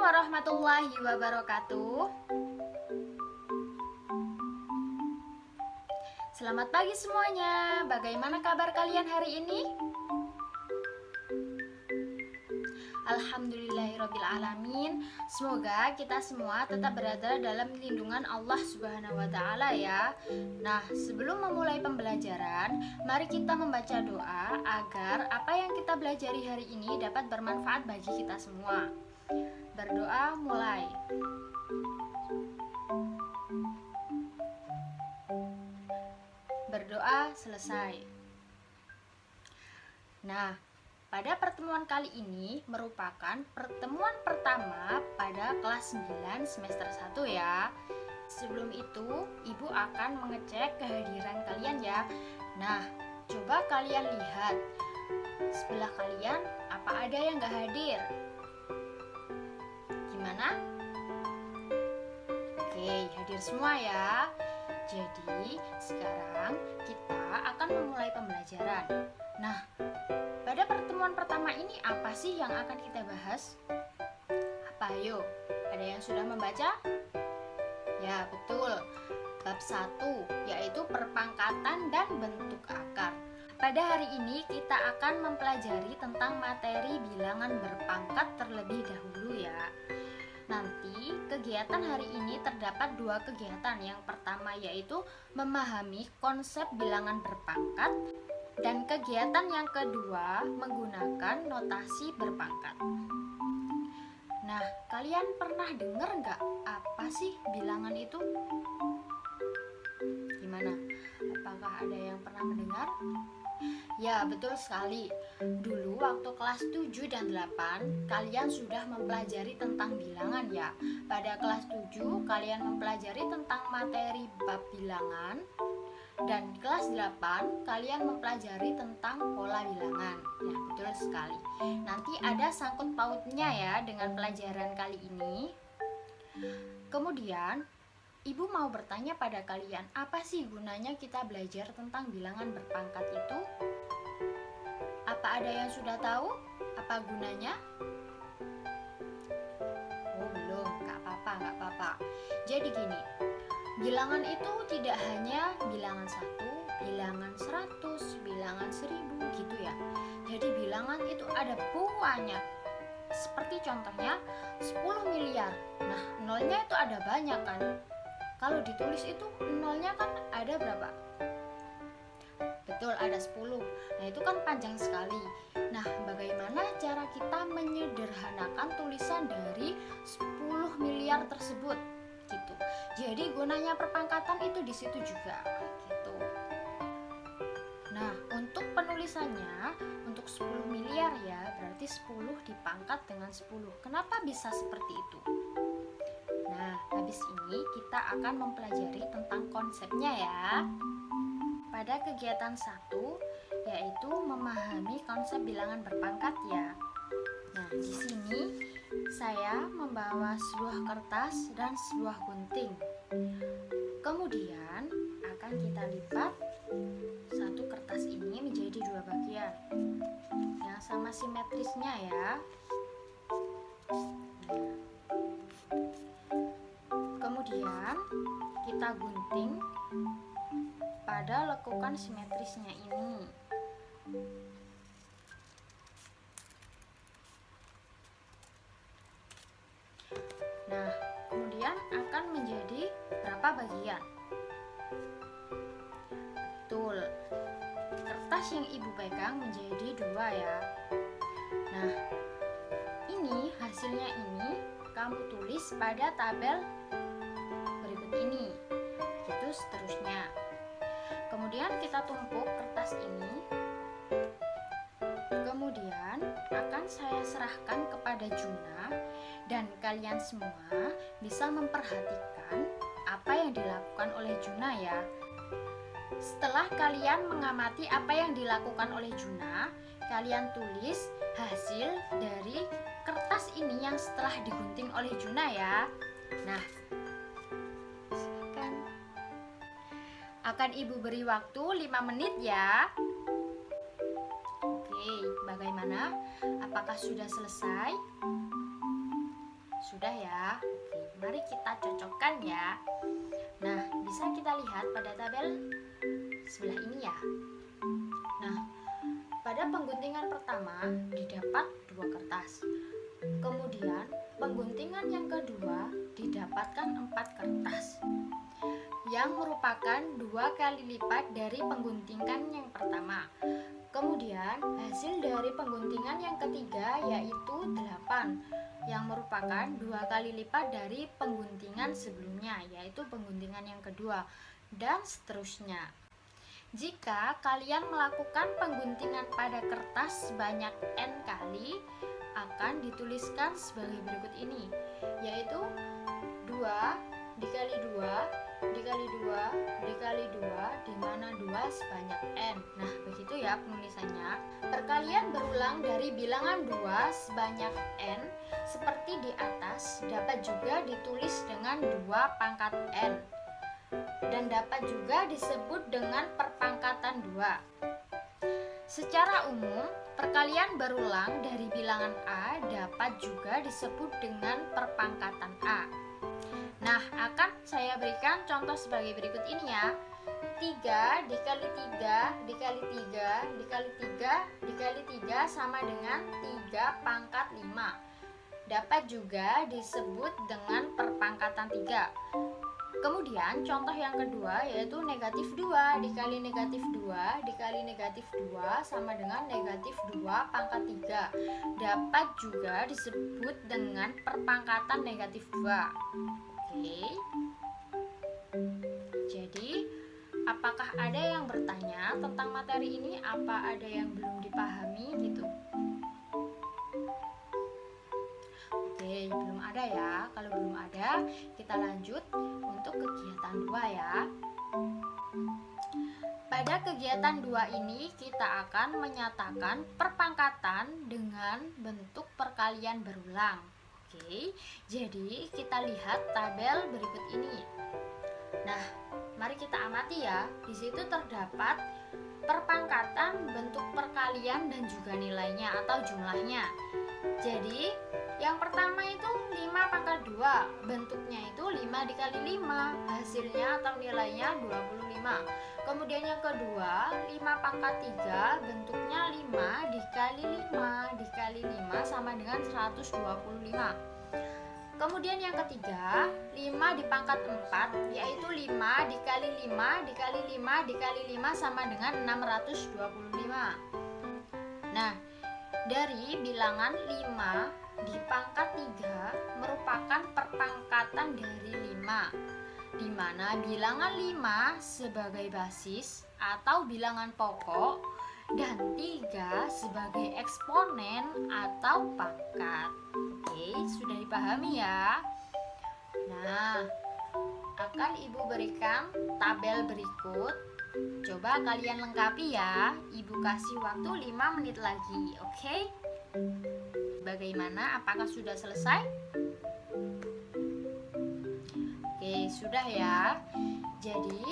warahmatullahi wabarakatuh. Selamat pagi semuanya. Bagaimana kabar kalian hari ini? Alhamdulillahirrabbilalamin. Semoga kita semua tetap berada dalam lindungan Allah Subhanahu wa Ta'ala ya. Nah, sebelum memulai pembelajaran, mari kita membaca doa agar apa yang kita pelajari hari ini dapat bermanfaat bagi kita semua. Berdoa mulai. Berdoa selesai. Nah, pada pertemuan kali ini merupakan pertemuan pertama pada kelas 9 semester 1 ya. Sebelum itu, Ibu akan mengecek kehadiran kalian ya. Nah, coba kalian lihat sebelah kalian apa ada yang gak hadir? Gimana? Oke, hadir semua ya. Jadi, sekarang kita akan memulai pembelajaran. Nah, pada pertemuan pertama ini apa sih yang akan kita bahas? Apa ayo? Ada yang sudah membaca? Ya, betul. Bab 1, yaitu perpangkatan dan bentuk akar. Pada hari ini kita akan mempelajari tentang materi bilangan berpangkat terlebih dahulu ya. Nanti kegiatan hari ini terdapat 2 kegiatan. Yang pertama yaitu memahami konsep bilangan berpangkat, dan kegiatan yang kedua menggunakan notasi berpangkat. Nah, kalian pernah dengar nggak apa sih bilangan itu? Gimana? Apakah ada yang pernah mendengar? Ya, betul sekali. Dulu waktu kelas 7 dan 8 kalian sudah mempelajari tentang bilangan ya. Pada kelas 7 kalian mempelajari tentang materi bab bilangan, dan kelas 8 kalian mempelajari tentang pola bilangan. Ya, betul sekali. Nanti ada sangkut pautnya ya dengan pelajaran kali ini. Kemudian Ibu mau bertanya pada kalian, apa sih gunanya kita belajar tentang bilangan berpangkat itu? Apa ada yang sudah tahu apa gunanya? Oh, belum. Gak apa-apa. Jadi gini, bilangan itu tidak hanya bilangan 1, bilangan 100, bilangan 1000 gitu ya. Jadi bilangan itu ada banyak. Seperti contohnya 10 miliar. Nah, nolnya itu ada banyak kan. Kalau ditulis itu nolnya kan ada berapa? Betul, ada 10. Nah, itu kan panjang sekali. Nah, bagaimana cara kita menyederhanakan tulisan dari 10 miliar tersebut? Gitu. Jadi gunanya perpangkatan itu di situ juga gitu. Nah, untuk penulisannya untuk 10 miliar ya, berarti 10 dipangkat dengan 10. Kenapa bisa seperti itu? Nah, habis ini kita akan mempelajari tentang konsepnya ya. Pada kegiatan 1 yaitu memahami konsep bilangan berpangkat ya. Nah, di sini saya membawa sebuah kertas dan sebuah gunting. Kemudian akan kita lipat satu kertas ini menjadi 2 bagian yang sama simetrisnya ya. Kemudian kita gunting pada lekukan simetrisnya ini. Nah, kemudian akan menjadi berapa bagian? Betul, kertas yang Ibu pegang menjadi 2 ya. Nah, ini hasilnya ini kamu tulis pada tabel berikut ini. Gitu seterusnya. Kemudian kita tumpuk kertas ini. Kemudian akan saya serahkan kepada Juna, dan kalian semua bisa memperhatikan apa yang dilakukan oleh Juna ya. Setelah kalian mengamati apa yang dilakukan oleh Juna, kalian tulis hasil dari kertas ini yang setelah digunting oleh Juna ya. Nah, akan Ibu beri waktu 5 menit ya. Oke, bagaimana? Apakah sudah selesai? Sudah ya? Oke, mari kita cocokkan ya. Nah, bisa kita lihat pada tabel sebelah ini ya. Nah, pada pengguntingan pertama didapat 2 kertas. Kemudian pengguntingan yang kedua didapatkan 4 kertas, yang merupakan 2 kali lipat dari pengguntingan yang pertama. Kemudian hasil dari pengguntingan yang ketiga yaitu 8, yang merupakan 2 kali lipat dari pengguntingan sebelumnya, yaitu pengguntingan yang kedua, dan seterusnya. Jika kalian melakukan pengguntingan pada kertas sebanyak N kali, akan dituliskan sebagai berikut ini, yaitu 2 dikali 2 dikali 2 dikali 2, di mana 2 sebanyak N. Nah, begitu ya penulisannya. Perkalian berulang dari bilangan 2 sebanyak N seperti di atas dapat juga ditulis dengan 2 pangkat N, dan dapat juga disebut dengan perpangkatan 2. Secara umum, perkalian berulang dari bilangan A dapat juga disebut dengan perpangkatan A. Nah, akan saya berikan contoh sebagai berikut ini ya. 3 dikali 3 dikali 3 dikali 3 dikali 3 sama dengan 3 pangkat 5. Dapat juga disebut dengan perpangkatan 3. Kemudian contoh yang kedua yaitu negatif 2 dikali negatif 2 dikali negatif 2 sama dengan negatif 2 pangkat 3. Dapat juga disebut dengan perpangkatan negatif 2. Oke. Jadi, apakah ada yang bertanya tentang materi ini? Apa ada yang belum dipahami gitu? Oke, belum ada ya. Kalau belum ada, kita lanjut untuk kegiatan 2 ya. Pada kegiatan 2 ini kita akan menyatakan perpangkatan dengan bentuk perkalian berulang. Oke, jadi kita lihat tabel berikut ini. Nah, mari kita amati ya. Di situ terdapat perpangkatan, bentuk perkalian, dan juga nilainya atau jumlahnya. Jadi, yang pertama itu 5 pangkat 2, bentuknya itu 5 dikali 5, hasilnya atau nilainya 25. Kemudian yang kedua, 5 pangkat 3, bentuknya 5 dikali 5 dikali 5 sama dengan 125. Kemudian yang ketiga, 5 dipangkat 4, yaitu 5 dikali 5 dikali 5 dikali 5 sama dengan 625. Nah, dari bilangan 5 dipangkat 3 merupakan perpangkatan dari 5, di mana bilangan 5 sebagai basis atau bilangan pokok dan 3 sebagai eksponen atau pangkat. Oke, sudah dipahami ya? Nah, akan Ibu berikan tabel berikut. Coba kalian lengkapi ya. Ibu kasih waktu 5 menit lagi, oke? Bagaimana? Apakah sudah selesai? Oke, sudah ya. Jadi,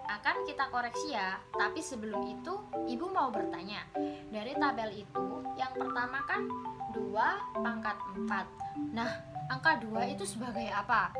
akan kita koreksi ya. Tapi sebelum itu, Ibu mau bertanya. Dari tabel itu, yang pertama kan 2 pangkat 4. Nah, angka 2 itu sebagai apa?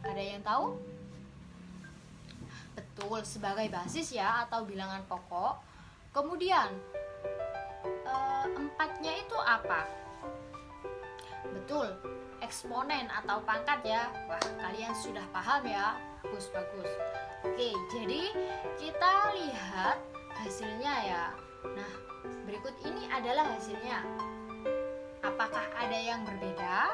Ada yang tahu? Betul, sebagai basis ya atau bilangan pokok. Kemudian, 4-nya itu apa? Betul, eksponen atau pangkat ya. Wah, kalian sudah paham ya. Bagus. Oke, jadi kita lihat hasilnya ya. Nah, berikut ini adalah hasilnya. Apakah ada yang berbeda?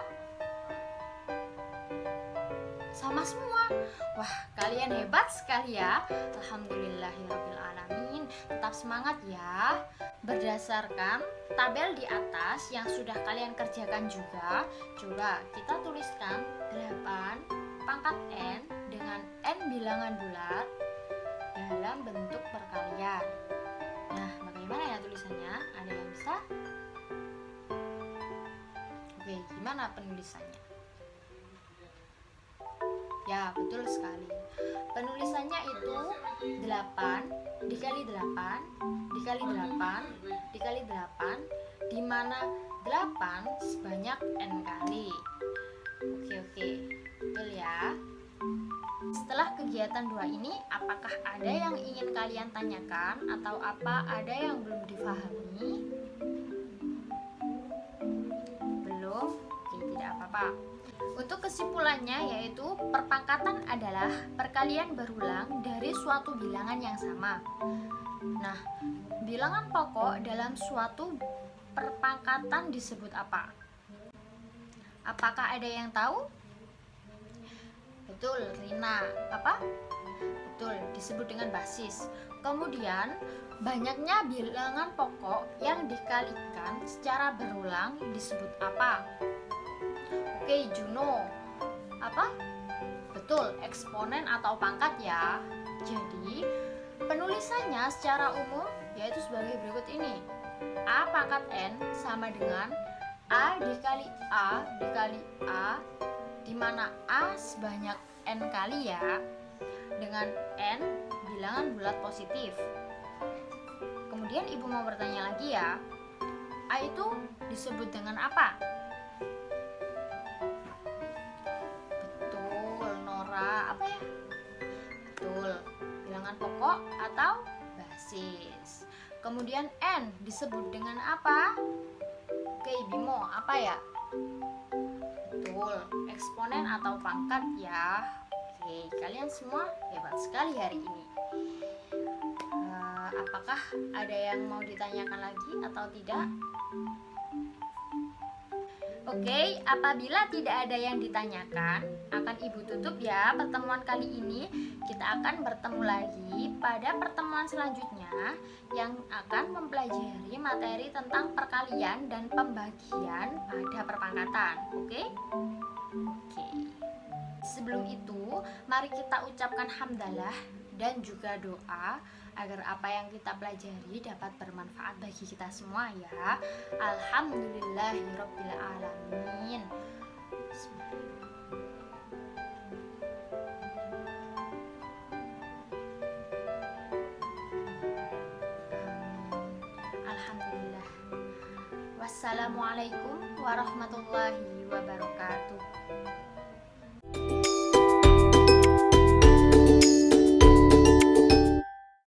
Sama semua. Wah, kalian hebat sekali ya. Alhamdulillahirrabbilalamin. Tetap semangat ya. Berdasarkan tabel di atas yang sudah kalian kerjakan juga, coba kita tuliskan 8 pangkat N dengan N bilangan bulat dalam bentuk perkalian. Nah, bagaimana ya tulisannya? Ada yang bisa? Oke, gimana penulisannya? Ya, betul sekali. Penulisannya itu 8 dikali 8 dikali 8 dikali 8, di mana 8 sebanyak N kali. kegiatan 2 ini, apakah ada yang ingin kalian tanyakan atau ada yang belum difahami? Belum? Oke, tidak apa-apa. Untuk kesimpulannya yaitu perpangkatan adalah perkalian berulang dari suatu bilangan yang sama. Nah, bilangan pokok dalam suatu perpangkatan disebut apa? Apakah ada yang tahu? Betul, Rina. Apa? Betul, disebut dengan basis. Kemudian, banyaknya bilangan pokok yang dikalikan secara berulang disebut apa? Oke, Juno. Apa? Betul, eksponen atau pangkat ya. Jadi, penulisannya secara umum yaitu sebagai berikut ini. A pangkat N sama dengan A dikali A dikali A, di mana A sebanyak N kali ya, dengan N bilangan bulat positif. Kemudian ibu mau bertanya lagi ya, A itu disebut dengan apa? Apa ya? Betul, bilangan pokok atau basis. Kemudian N disebut dengan apa? Oke, Bimo, apa ya? Betul, eksponen atau pangkat ya. Oke, kalian semua hebat sekali hari ini. Apakah ada yang mau ditanyakan lagi atau tidak? Oke, apabila tidak ada yang ditanyakan, akan ibu tutup ya pertemuan kali ini. Kita akan bertemu lagi pada pertemuan selanjutnya yang akan mempelajari materi tentang perkalian dan pembagian pada perpangkatan. Oke? Oke. Sebelum itu, mari kita ucapkan hamdalah dan juga doa agar apa yang kita pelajari dapat bermanfaat bagi kita semua ya. Alhamdulillahirabbil alamin. Alhamdulillah. Wassalamualaikum warahmatullahi wabarakatuh.